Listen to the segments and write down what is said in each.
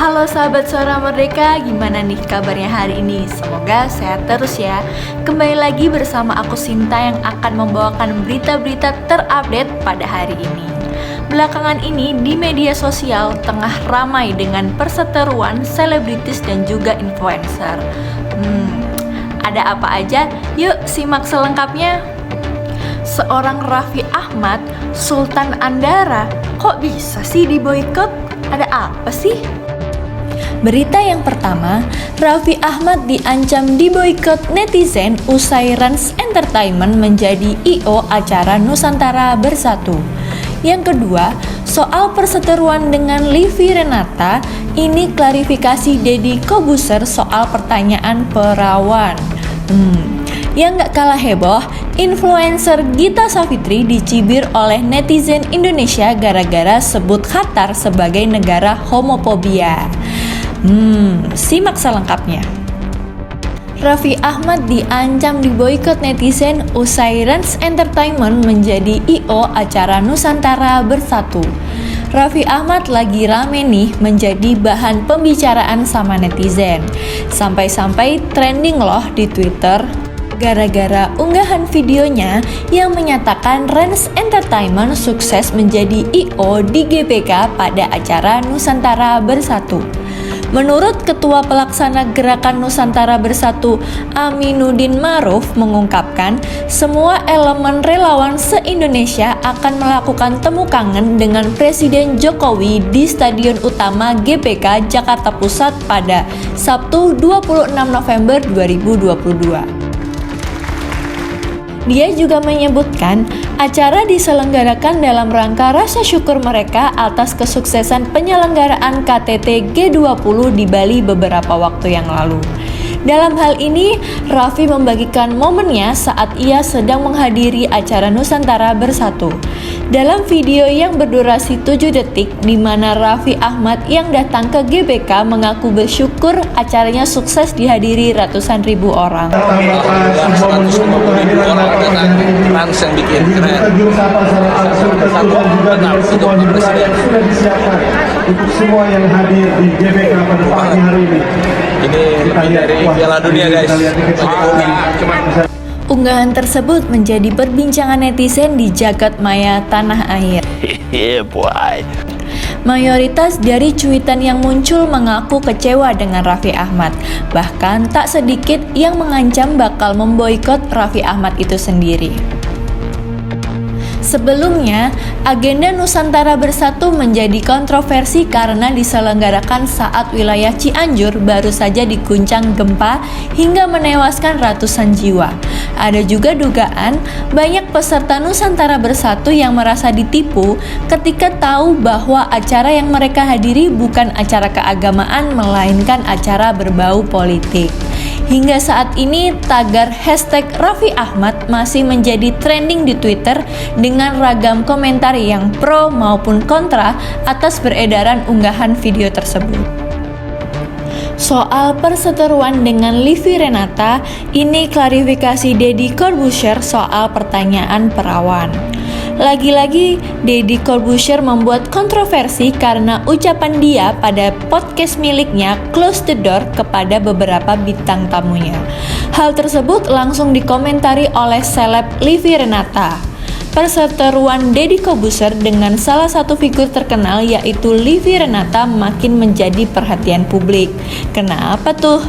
Halo sahabat Suara Merdeka, gimana nih kabarnya hari ini? Semoga sehat terus ya. Kembali lagi bersama aku Sinta yang akan membawakan berita-berita terupdate pada hari ini. Belakangan ini di media sosial tengah ramai dengan perseteruan selebritis dan juga influencer. Ada apa aja? Yuk simak selengkapnya. Seorang Raffi Ahmad, Sultan Andara, kok bisa sih diboikot? Ada apa sih? Berita yang pertama, Raffi Ahmad diancam diboikot netizen usai Rans Entertainment menjadi I.O. acara Nusantara Bersatu. Yang kedua, soal perseteruan dengan Livi Renata, ini klarifikasi Deddy Corbuzier soal pertanyaan perawan. Yang gak kalah heboh, influencer Gita Savitri dicibir oleh netizen Indonesia gara-gara sebut Qatar sebagai negara homofobia. Simak selengkapnya. Raffi Ahmad diancam diboikot netizen usai Rans Entertainment menjadi I.O. acara Nusantara Bersatu. Raffi Ahmad lagi rame nih menjadi bahan pembicaraan sama netizen. Sampai-sampai trending loh di Twitter gara-gara unggahan videonya yang menyatakan Rans Entertainment sukses menjadi I.O. di GBK pada acara Nusantara Bersatu. Menurut Ketua Pelaksana Gerakan Nusantara Bersatu Aminuddin Ma'ruf mengungkapkan, semua elemen relawan se-Indonesia akan melakukan temu kangen dengan Presiden Jokowi di Stadion Utama GBK Jakarta Pusat pada Sabtu 26 November 2022. Dia juga menyebutkan acara diselenggarakan dalam rangka rasa syukur mereka atas kesuksesan penyelenggaraan KTT G20 di Bali beberapa waktu yang lalu. Dalam hal ini, Raffi membagikan momennya saat ia sedang menghadiri acara Nusantara Bersatu. Dalam video yang berdurasi 7 detik di mana Raffi Ahmad yang datang ke GBK mengaku bersyukur acaranya sukses dihadiri ratusan ribu orang. Rans yang bikin keren. Untuk semua yang hadir di GBK pada pagi hari ini. Ini lebih dari Piala Dunia guys. Unggahan tersebut menjadi perbincangan netizen di jagat maya tanah air. Mayoritas dari cuitan yang muncul mengaku kecewa dengan Raffi Ahmad. Bahkan tak sedikit yang mengancam bakal memboikot Raffi Ahmad itu sendiri. Sebelumnya, agenda Nusantara Bersatu menjadi kontroversi karena diselenggarakan saat wilayah Cianjur baru saja diguncang gempa hingga menewaskan ratusan jiwa. Ada juga dugaan banyak peserta Nusantara Bersatu yang merasa ditipu ketika tahu bahwa acara yang mereka hadiri bukan acara keagamaan melainkan acara berbau politik. Hingga saat ini, tagar hashtag Raffi Ahmad masih menjadi trending di Twitter dengan ragam komentar yang pro maupun kontra atas beredaran unggahan video tersebut. Soal perseteruan dengan Livi Renata, ini klarifikasi Deddy Corbuzier soal pertanyaan perawan. Lagi-lagi, Deddy Corbuzier membuat kontroversi karena ucapan dia pada podcast miliknya Close the Door kepada beberapa bintang tamunya. Hal tersebut langsung dikomentari oleh seleb Livi Renata. Perseteruan Deddy Corbuzier dengan salah satu figur terkenal yaitu Livi Renata makin menjadi perhatian publik. Kenapa tuh?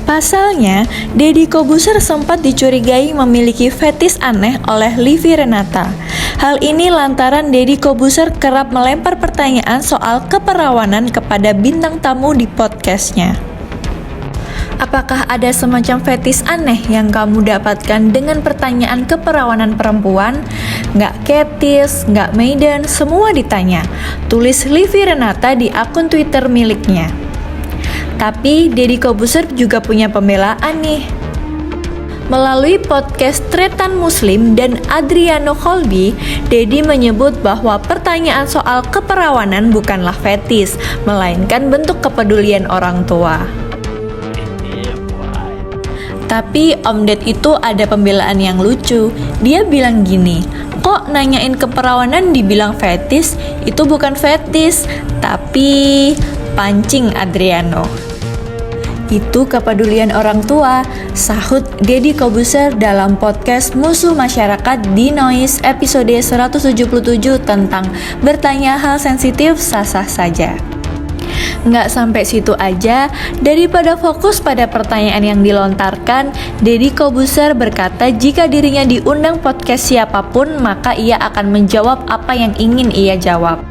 Pasalnya, Deddy Corbuzier sempat dicurigai memiliki fetis aneh oleh Livi Renata. Hal ini lantaran Deddy Corbuzier kerap melempar pertanyaan soal keperawanan kepada bintang tamu di podcastnya. Apakah ada semacam fetis aneh yang kamu dapatkan dengan pertanyaan keperawanan perempuan? Nggak ketis, nggak maiden, semua ditanya. Tulis Livi Renata di akun Twitter miliknya. Tapi Deddy Corbuzier juga punya pembelaan nih. Melalui podcast Tretan Muslim dan Adriano Colby, Deddy menyebut bahwa pertanyaan soal keperawanan bukanlah fetis, melainkan bentuk kepedulian orang tua. Tapi Om Ded itu ada pembelaan yang lucu. Dia bilang gini, Kok nanyain keperawanan dibilang fetis? Itu bukan fetis, tapi pancing Adriano. Itu kepedulian orang tua, sahut Deddy Kobuser dalam podcast Musuh Masyarakat di Noise episode 177 tentang bertanya hal sensitif sah-sah saja. Nggak sampai situ aja, daripada fokus pada pertanyaan yang dilontarkan, Deddy Kobuser berkata jika dirinya diundang podcast siapapun, maka ia akan menjawab apa yang ingin ia jawab.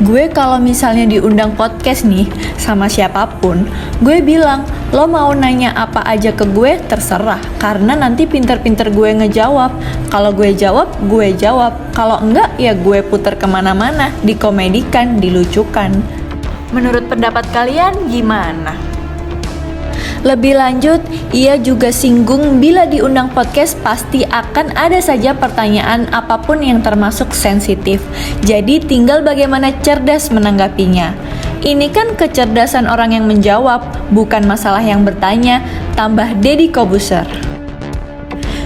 Gue kalau misalnya diundang podcast nih sama siapapun, gue bilang, lo mau nanya apa aja ke gue, terserah, karena nanti pinter-pinter gue ngejawab. Kalau gue jawab, kalau enggak ya gue puter kemana-mana, dikomedikan, dilucukan. Menurut pendapat kalian gimana? Lebih lanjut, ia juga singgung bila diundang podcast pasti akan ada saja pertanyaan apapun yang termasuk sensitif. Jadi tinggal bagaimana cerdas menanggapinya. Ini kan kecerdasan orang yang menjawab, bukan masalah yang bertanya, tambah Deddy Kobuser.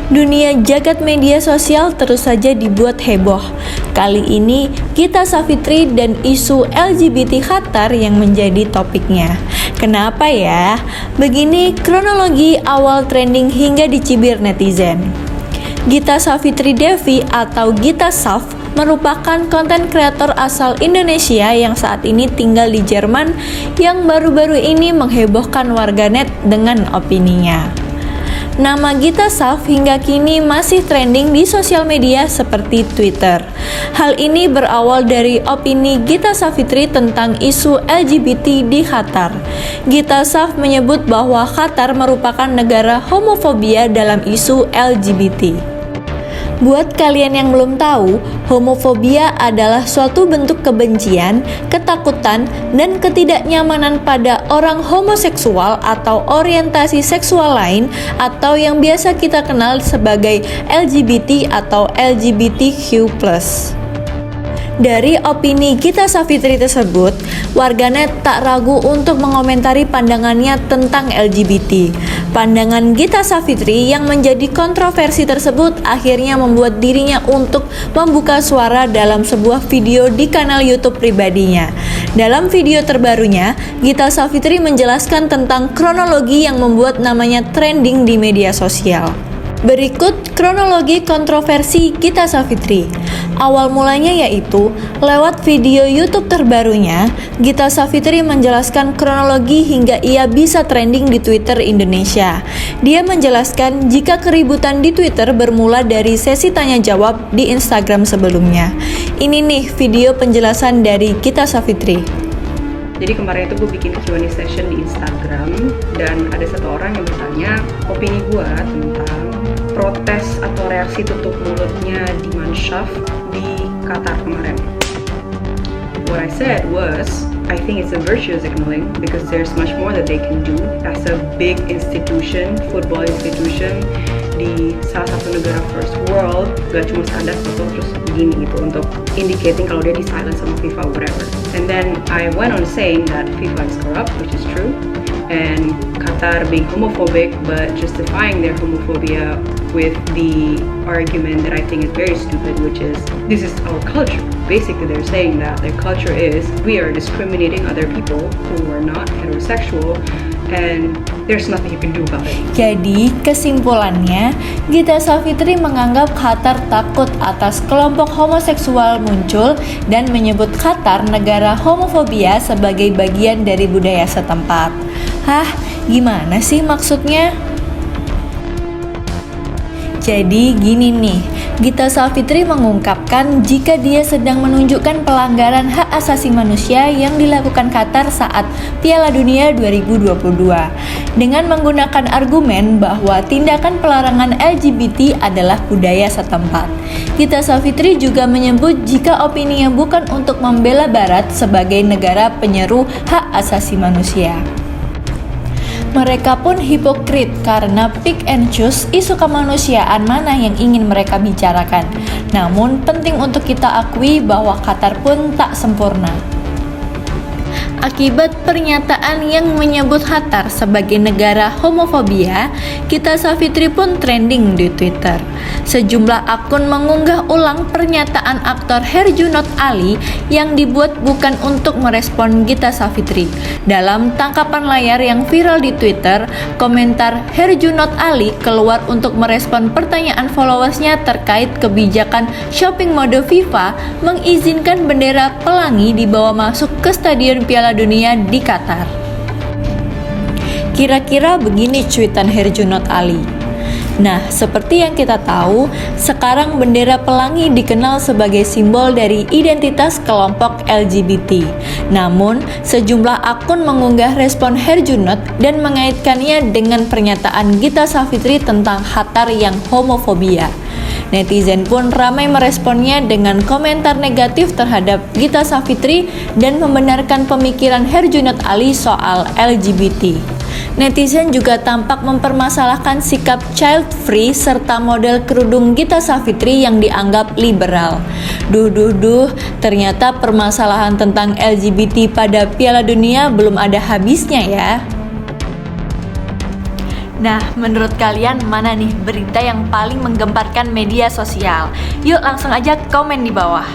Dunia jagat media sosial terus saja dibuat heboh. Kali ini Gita Savitri dan isu LGBT Qatar yang menjadi topiknya. Kenapa ya? Begini kronologi awal trending hingga dicibir netizen. Gita Savitri Devi atau Gita Sav merupakan konten kreator asal Indonesia yang saat ini tinggal di Jerman yang baru-baru ini menghebohkan warganet dengan opininya. Nama Gita Sav hingga kini masih trending di sosial media seperti Twitter. Hal ini berawal dari opini Gita Savitri tentang isu LGBT di Qatar. Gita Sav menyebut bahwa Qatar merupakan negara homofobia dalam isu LGBT. Buat kalian yang belum tahu, homofobia adalah suatu bentuk kebencian, ketakutan, dan ketidaknyamanan pada orang homoseksual atau orientasi seksual lain atau yang biasa kita kenal sebagai LGBT atau LGBTQ+. Dari opini Gita Savitri tersebut, warganet tak ragu untuk mengomentari pandangannya tentang LGBT. Pandangan Gita Savitri yang menjadi kontroversi tersebut akhirnya membuat dirinya untuk membuka suara dalam sebuah video di kanal YouTube pribadinya. Dalam video terbarunya, Gita Savitri menjelaskan tentang kronologi yang membuat namanya trending di media sosial. Berikut kronologi kontroversi Gita Savitri. Awal mulanya yaitu lewat video YouTube terbarunya, Gita Savitri menjelaskan kronologi hingga ia bisa trending di Twitter Indonesia. Dia menjelaskan jika keributan di Twitter bermula dari sesi tanya jawab di Instagram sebelumnya. Ini nih video penjelasan dari Gita Savitri. Jadi kemarin itu gue bikin Q&A session di Instagram dan ada satu orang yang bertanya opini gue tentang protes atau reaksi tutup mulutnya Diman Shaf di Qatar kemarin. What I said was, I think it's a virtue signaling because there's much more that they can do as a big institution, football institution di salah satu negara first world, gak cuma sekadar foto terus begini gitu untuk indicating kalau dia di silence sama FIFA whatever. And then I went on saying that FIFA is corrupt, which is true, and Qatar being homophobic but justifying their homophobia with the argument that I think is very stupid, which is this is our culture. Basically they're saying that their culture is we are discriminating other people who are not heterosexual and there's nothing you can do about it. Jadi kesimpulannya, Gita Savitri menganggap Qatar takut atas kelompok homoseksual muncul dan menyebut Qatar negara homofobia sebagai bagian dari budaya setempat. Hah, gimana sih maksudnya? Jadi gini nih, Gita Savitri mengungkapkan jika dia sedang menunjukkan pelanggaran hak asasi manusia yang dilakukan Qatar saat Piala Dunia 2022 dengan menggunakan argumen bahwa tindakan pelarangan LGBT adalah budaya setempat. Gita Savitri juga menyebut jika opininya bukan untuk membela Barat sebagai negara penyeru hak asasi manusia. Mereka pun hipokrit karena pick and choose isu kemanusiaan mana yang ingin mereka bicarakan. Namun penting untuk kita akui bahwa Qatar pun tak sempurna. Akibat pernyataan yang menyebut Qatar sebagai negara homofobia, Gita Savitri pun trending di Twitter. Sejumlah akun mengunggah ulang pernyataan aktor Herjunot Ali yang dibuat bukan untuk merespon Gita Savitri. Dalam tangkapan layar yang viral di Twitter, komentar Herjunot Ali keluar untuk merespon pertanyaan followersnya terkait kebijakan shopping mode FIFA mengizinkan bendera pelangi dibawa masuk ke Stadion Piala Dunia di Qatar. Kira-kira begini cuitan Herjunot Ali. Nah, seperti yang kita tahu, sekarang bendera pelangi dikenal sebagai simbol dari identitas kelompok LGBT. Namun, sejumlah akun mengunggah respon Herjunot dan mengaitkannya dengan pernyataan Gita Savitri tentang Qatar yang homofobia. Netizen pun ramai meresponnya dengan komentar negatif terhadap Gita Savitri dan membenarkan pemikiran Herjunot Ali soal LGBT. Netizen juga tampak mempermasalahkan sikap child free serta model kerudung Gita Savitri yang dianggap liberal. Ternyata permasalahan tentang LGBT pada Piala Dunia belum ada habisnya ya. Nah, menurut kalian mana nih berita yang paling menggemparkan media sosial? Yuk langsung aja komen di bawah.